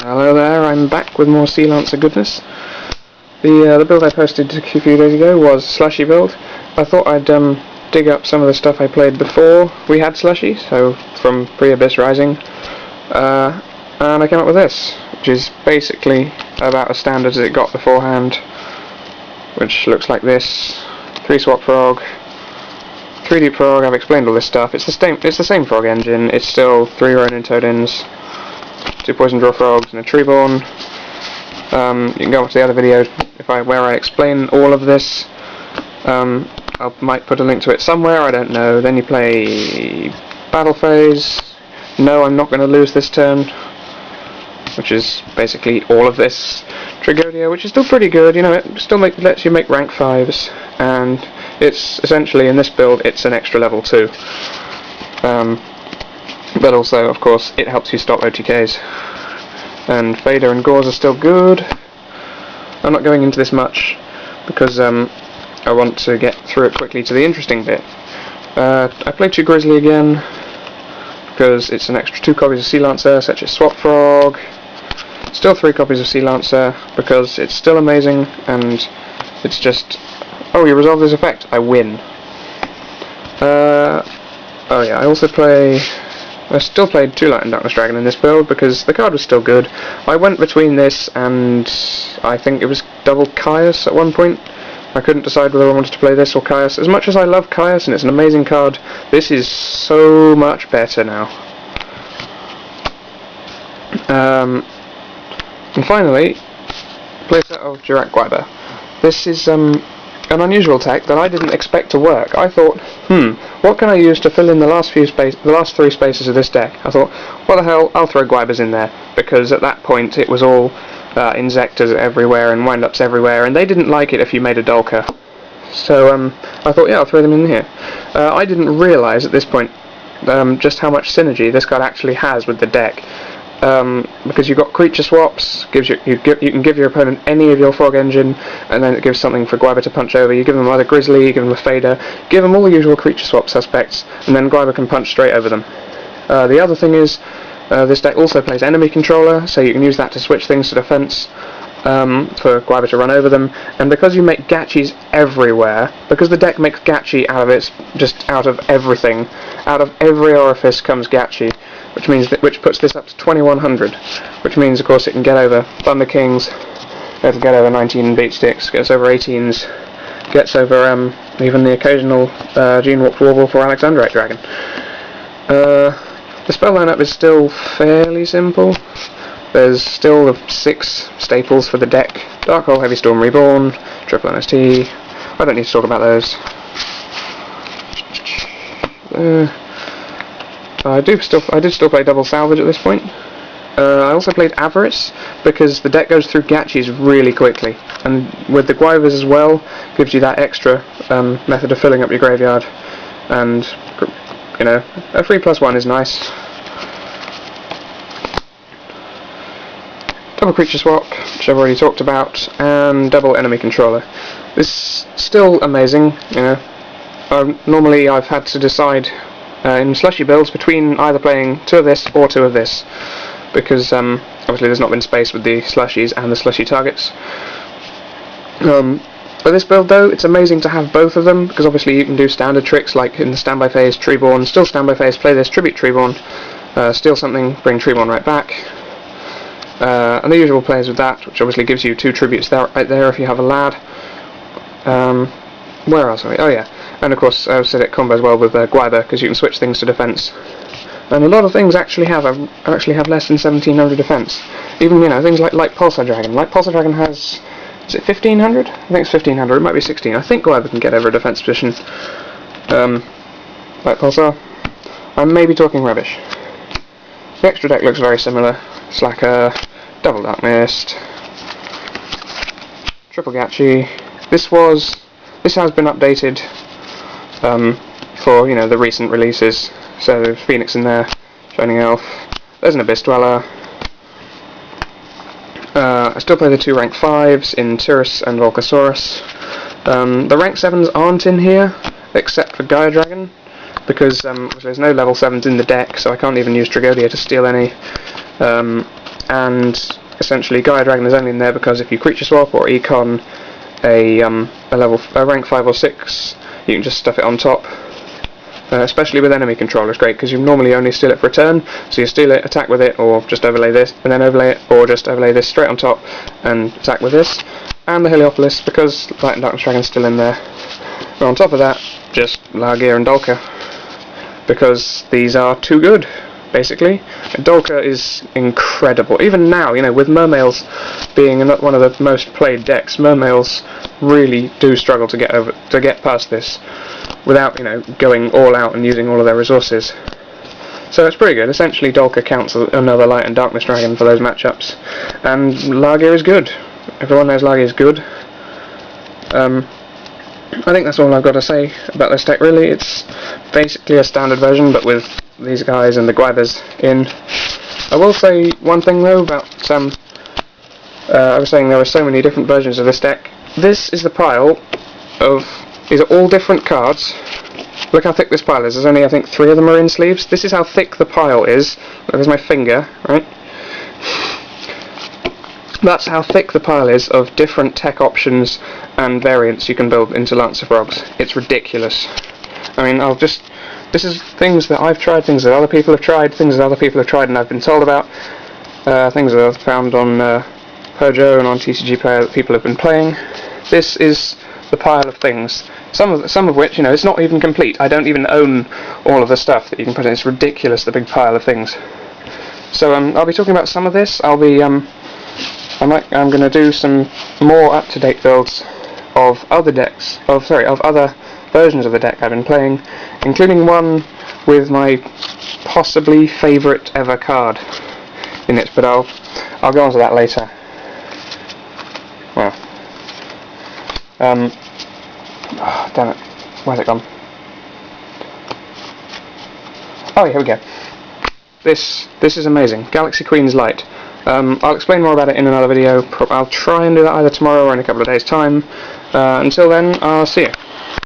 Hello there, I'm back with more Sea Lancer goodness. The build I posted a few days ago was Slushy build. I thought I'd dig up some of the stuff I played before we had Slushy, so from Pre-Abyss Rising, and I came up with this, which is basically about as standard as it got beforehand, which looks like this. 3 swap frog, 3D frog. I've explained all this stuff. It's the same frog engine. It's still 3 Ronin Toadins, 2 poison draw frogs, and a treeborn. You can go up to the other video where I explain all of this. I might put a link to it somewhere, I don't know. Then you play battle phase. No, I'm not going to lose this turn, which is basically all of this. Tragodia, which is still pretty good, you know, it still lets you make rank 5s, and it's essentially, in this build, it's an extra level 2. But also, of course, it helps you stop OTKs. And Fader and Gauze are still good. I'm not going into this much, because I want to get through it quickly to the interesting bit. I played 2 Grizzly again, because it's an extra 2 copies of Sea Lancer, such as Swap Frog. Still 3 copies of Sea Lancer, because it's still amazing, and it's just... Oh, you resolve this effect, I win. Oh yeah, I still played 2 Light and Darkness Dragon in this build, because the card was still good. I went between this and I think it was double Caius at one point. I couldn't decide whether I wanted to play this or Caius. As much as I love Caius, and it's an amazing card, this is so much better now. And finally, playset of Guaiba. This is an unusual tech that I didn't expect to work. I thought, what can I use to fill in the last 3 spaces of this deck? I thought, what the hell, I'll throw Guaibas in there, because at that point it was all Insectors everywhere and Wind-Ups everywhere, and they didn't like it if you made a Dulker. So I thought, yeah, I'll throw them in here. I didn't realise at this point just how much synergy this card actually has with the deck. Because you've got creature swaps, you can give your opponent any of your frog engine, and then it gives something for Guaiba to punch over. You give them either Grizzly, you give them a Fader, give them all the usual creature swap suspects, and then Guaiba can punch straight over them. The other thing is, this deck also plays enemy controller, so you can use that to switch things to defense, for Guaiba to run over them. And because you make Gachis everywhere, because the deck makes Gachi out of everything, out of every orifice comes Gachi, which puts this up to 2100, which means, of course, it can get over Thunder Kings, it'll get over 19 Beat Sticks, gets over 18s, gets over even the occasional Gene Warped Warble for Alexandrite Dragon. The spell lineup is still fairly simple. There's still the 6 staples for the deck: Dark Hole, Heavy Storm Reborn, Triple NST. I don't need to talk about those. I did still play Double Salvage at this point. I also played Avarice, because the deck goes through Gachis really quickly, and with the Guaivas as well, gives you that extra method of filling up your graveyard, and, you know, a 3+1 is nice. Double creature swap, which I've already talked about, and double enemy controller. This is still amazing, you know. Normally I've had to decide in Slushy builds between either playing 2 of this or 2 of this, because obviously there's not been space with the Slushies and the Slushy targets. For this build though, it's amazing to have both of them, because obviously you can do standard tricks like in the standby phase, Treeborn, still standby phase, play this, tribute Treeborn, steal something, bring Treeborn right back. And the usual plays with that, which obviously gives you 2 tributes right there if you have a lad. Where else are we? Oh yeah, and of course I've said it combos well with Guaiba, because you can switch things to defense. And a lot of things actually have less than 1700 defense. Even, you know, things like Light Pulsar Dragon. Light Pulsar Dragon has, is it 1500? I think it's 1500. It might be 16. I think Guaiba can get over a defense position. Light Pulsar. I may be talking rubbish. The extra deck looks very similar. Slacker, Double Dark Mist, Triple Gachi. This has been updated for, you know, the recent releases. So there's Phoenix in there, Shining Elf. There's an Abyss Dweller. I still play the 2 rank 5s in Tyrus and Volcasaurus. The rank 7s aren't in here, except for Gaia Dragon, because there's no level 7s in the deck, so I can't even use Tragodia to steal any. and essentially Gaia Dragon is only in there because if you creature swap or econ a rank 5 or 6, you can just stuff it on top. Especially with enemy control, it's great because you normally only steal it for a turn, so you steal it, attack with it, or just overlay this, and then overlay it, or just overlay this straight on top and attack with this. And the Heliopolis, because Light and Darkness Dragon's still in there. And on top of that, just Largear and Dolka, because these are too good, basically. Dolka is incredible. Even now, you know, with Mermails being one of the most played decks, Mermails really do struggle to get past this without, you know, going all out and using all of their resources. So it's pretty good. Essentially, Dolka counts another Light and Darkness Dragon for those matchups, and Largear is good. Everyone knows Largear is good. I think that's all I've got to say about this deck, really. It's basically a standard version, but with these guys and the Guaibas in. I will say one thing, though, about I was saying there are so many different versions of this deck. This is the pile of... These are all different cards. Look how thick this pile is. There's only, I think, 3 of them are in sleeves. This is how thick the pile is. There's my finger, right? That's how thick the pile is of different tech options and variants you can build into Lancer Frogs. It's ridiculous. I mean, this is things that I've tried, things that other people have tried, things that other people have tried and I've been told about, things that I've found on Pojo and on TCG Player that people have been playing. This is the pile of things. Some of which, you know, it's not even complete. I don't even own all of the stuff that you can put in. It's ridiculous, the big pile of things. So I'll be talking about some of this. I'm going to do some more up-to-date builds of other decks, of other versions of the deck I've been playing, including one with my possibly favourite ever card in it, but I'll go on to that later. Well, oh, damn it, where's it gone? Oh, here we go. This is amazing. Galaxy Queen's Light. I'll explain more about it in another video. I'll try and do that either tomorrow or in a couple of days' time. Until then, I'll see you.